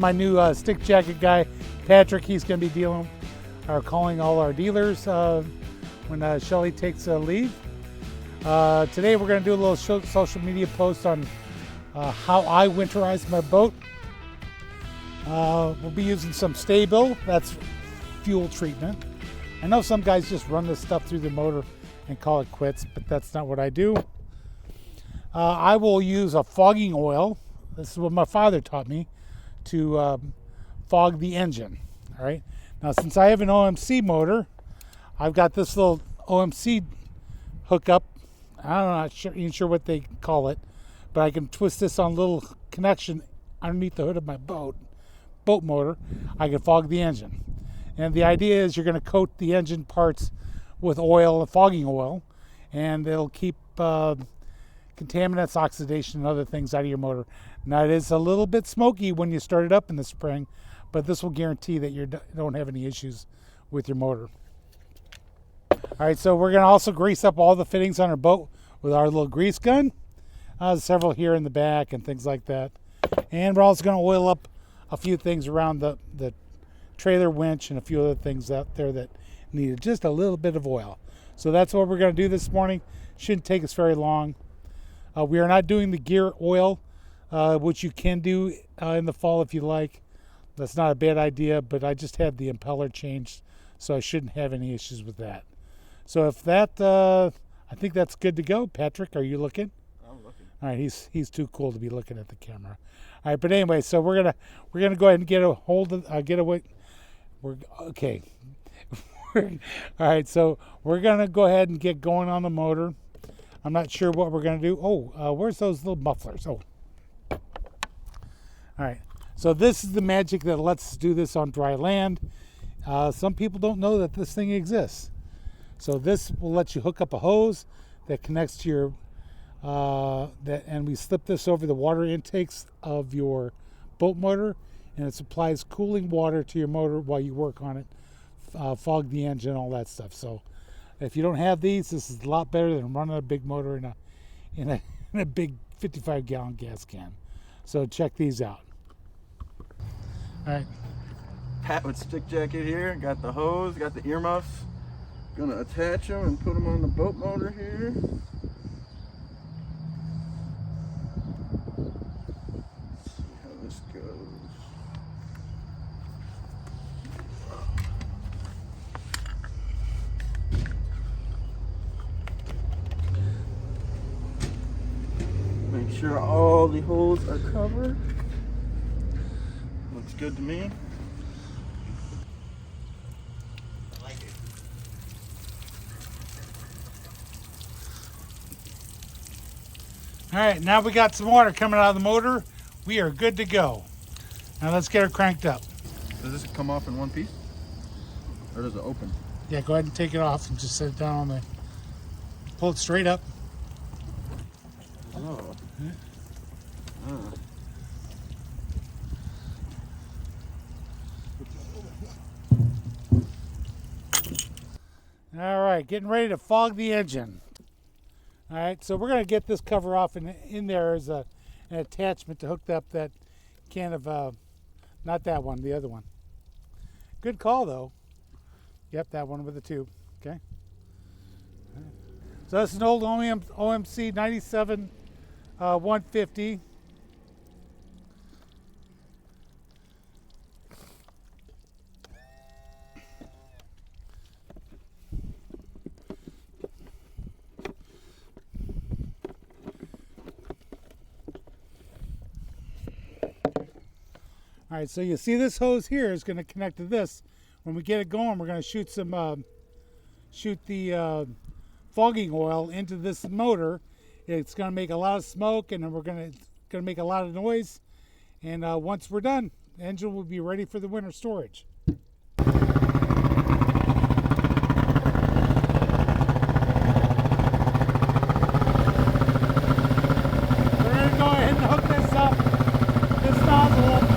my new stick jacket guy, Patrick. He's going to be calling all our dealers when Shelly takes a leave. Today we're going to do a little social media post on how I winterize my boat. We'll be using some sta-bil, that's fuel treatment. I know some guys just run this stuff through the motor and call it quits, but that's not what I do. I will use a fogging oil. This is what my father taught me, to fog the engine. All right. Now, since I have an OMC motor, I've got this little OMC hookup. I'm not even sure what they call it, but I can twist this on a little connection underneath the hood of my boat motor. I can fog the engine. And the idea is you're going to coat the engine parts with oil, fogging oil, and it'll keep contaminants, oxidation, and other things out of your motor. Now, it is a little bit smoky when you start it up in the spring, but this will guarantee that you don't have any issues with your motor. All right, so we're going to also grease up all the fittings on our boat with our little grease gun. Several here in the back and things like that. And we're also going to oil up a few things around the trailer winch and a few other things out there that needed just a little bit of oil. So that's what we're going to do this morning. Shouldn't take us very long. We are not doing the gear oil, which you can do in the fall if you like. That's not a bad idea, but I just had the impeller changed, so I shouldn't have any issues with that. So if that, I think that's good to go. Patrick, are you looking? I'm looking. All right, he's too cool to be looking at the camera. All right, but anyway, so we're gonna go ahead and get a hold of We're okay. All right, so we're gonna go ahead and get going on the motor. I'm not sure what we're gonna do. Where's those little mufflers? Oh, all right. So this is the magic that lets us do this on dry land. Some people don't know that this thing exists. So this will let you hook up a hose that connects to your and we slip this over the water intakes of your boat motor, and it supplies cooling water to your motor while you work on it, fog the engine, all that stuff. So if you don't have these, this is a lot better than running a big motor in a big 55-gallon gas can. So check these out. All right. Pat with stick jacket here. Got the hose, got the earmuffs. Gonna attach them and put them on the boat motor here. See how this goes. Make sure all the holes are covered. Looks good to me. I like it. All right, now we got some water coming out of the motor. We are good to go. Now let's get her cranked up. Does this come off in one piece? Or does it open? Yeah, go ahead and take it off and just set it down on the, pull it straight up. Oh. Yeah. Ah. All right, getting ready to fog the engine. All right, so we're going to get this cover off, and in there is an attachment to hook up that can of, not that one, the other one. Good call, though. Yep, that one with the tube. Okay. So that's an old OMC 97 150. All right, so you see this hose here is going to connect to this. When we get it going, we're going to shoot the fogging oil into this motor. It's going to make a lot of smoke, and then we're going to make a lot of noise. And once we're done, the engine will be ready for the winter storage. We're going to go ahead and hook this up, this nozzle.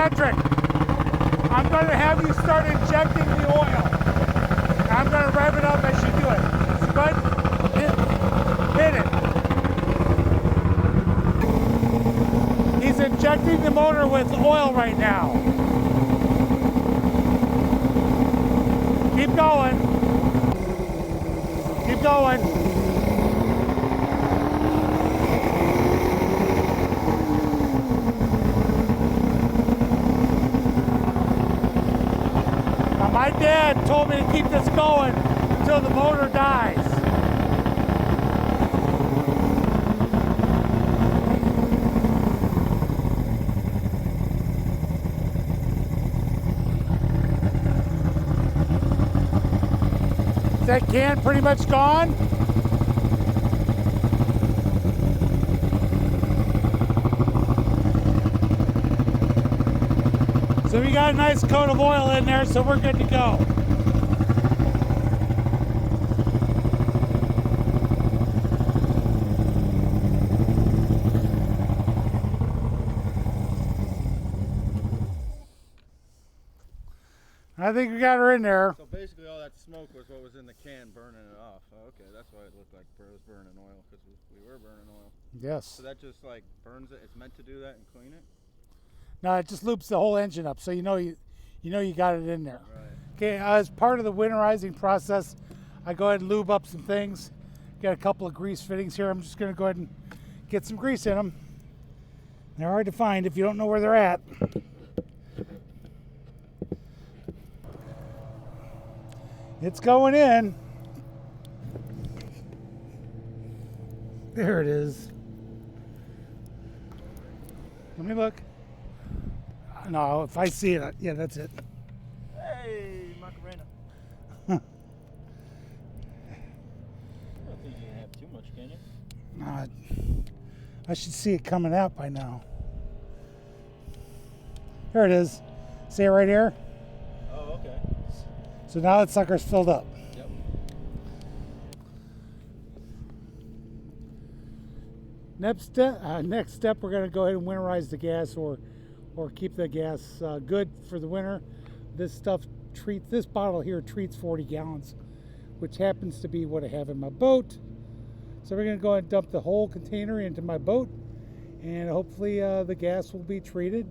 Patrick, I'm going to have you start injecting the oil. I'm going to rev it up as you do it. So go ahead, hit it. He's injecting the motor with oil right now. Keep going. Keep going. Now my dad told me to keep this going until the motor dies. Is that can pretty much gone? So we got a nice coat of oil in there, so we're good to go. I think we got her in there. So basically all that smoke was what was in the can burning it off. Oh, okay, that's why it looked like it was burning oil, because we were burning oil. Yes. So that just like burns it. It's meant to do that and clean it? No, it just loops the whole engine up, so you know you got it in there. Right. Okay, as part of the winterizing process, I go ahead and lube up some things. Got a couple of grease fittings here. I'm just going to go ahead and get some grease in them. They're hard to find if you don't know where they're at. It's going in. There it is. Let me look. No, if I see it, yeah, that's it. Hey, Macarena. I don't think you can have too much, can you? No, I should see it coming out by now. Here it is. See it right here? Oh, okay. So now that sucker's filled up. Yep. Next step, we're going to go ahead and winterize the gas, or keep the gas good for the winter. This bottle here treats 40 gallons, which happens to be what I have in my boat. So we're going to go ahead and dump the whole container into my boat, and hopefully the gas will be treated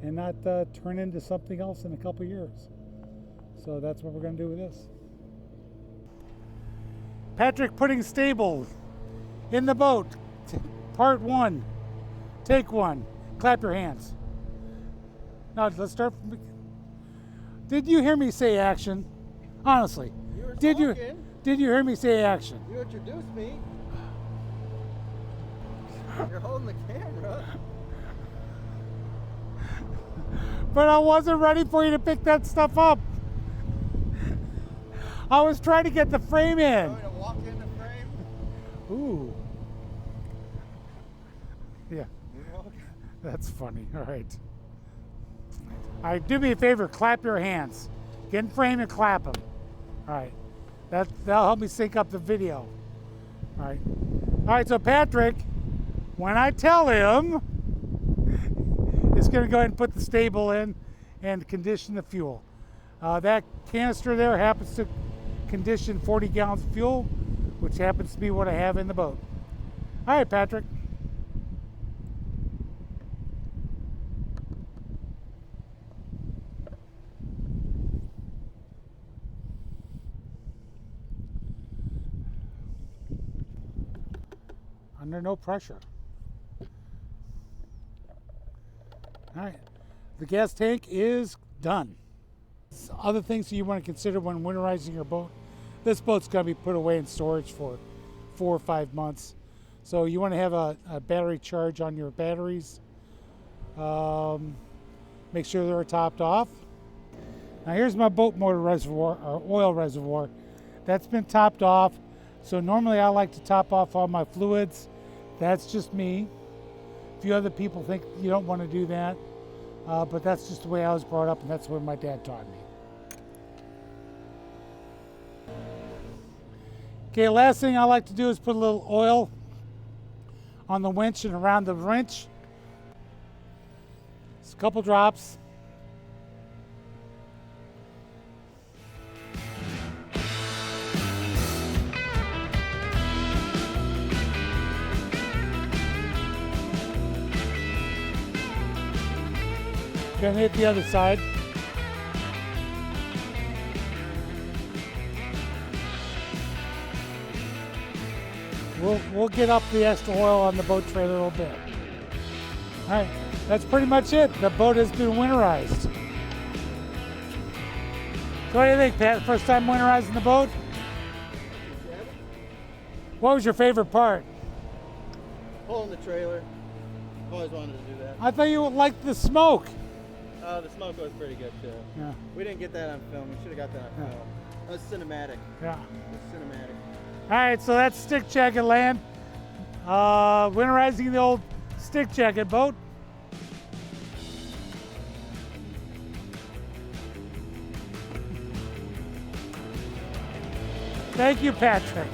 and not turn into something else in a couple years. So that's what we're going to do with this. Patrick putting sta-bil in the boat. Part 1. Take 1. Clap your hands. Now let's start from. Did you hear me say action? Honestly. You were Did talking. you hear me say action? You introduced me. You're holding the camera. But I wasn't ready for you to pick that stuff up. I was trying to get the frame in. Want me to walk in the frame? Ooh. Yeah, Moonwalk? that's funny. All right. All right, do me a favor, clap your hands. Get in frame and clap them. All right. That'll help me sync up the video. All right. All right, so Patrick, when I tell him, is going to go ahead and put the sta-bil in and condition the fuel. That canister there happens to condition 40 gallons of fuel, which happens to be what I have in the boat. All right, Patrick. Under no pressure. All right, the gas tank is done. Other things that you want to consider when winterizing your boat. This boat's going to be put away in storage for 4 or 5 months. So you want to have a battery charge on your batteries. Make sure they're topped off. Now here's my boat motor reservoir, or oil reservoir. That's been topped off. So normally I like to top off all my fluids. That's just me. A few other people think you don't want to do that. But that's just the way I was brought up, and that's what my dad taught me. Okay, last thing I like to do is put a little oil on the winch and around the wrench. Just a couple drops. Gonna hit the other side. We'll get up the extra oil on the boat trailer a little bit. All right, that's pretty much it. The boat has been winterized. So what do you think, Pat? First time winterizing the boat? What was your favorite part? Pulling the trailer. I've always wanted to do that. I thought you liked the smoke. The smoke was pretty good too. Yeah. We didn't get that on film. We should have got that on film. That was cinematic. Yeah. It was cinematic. All right, so that's stick jacket land. Winterizing the old stick jacket boat. Thank you, Patrick.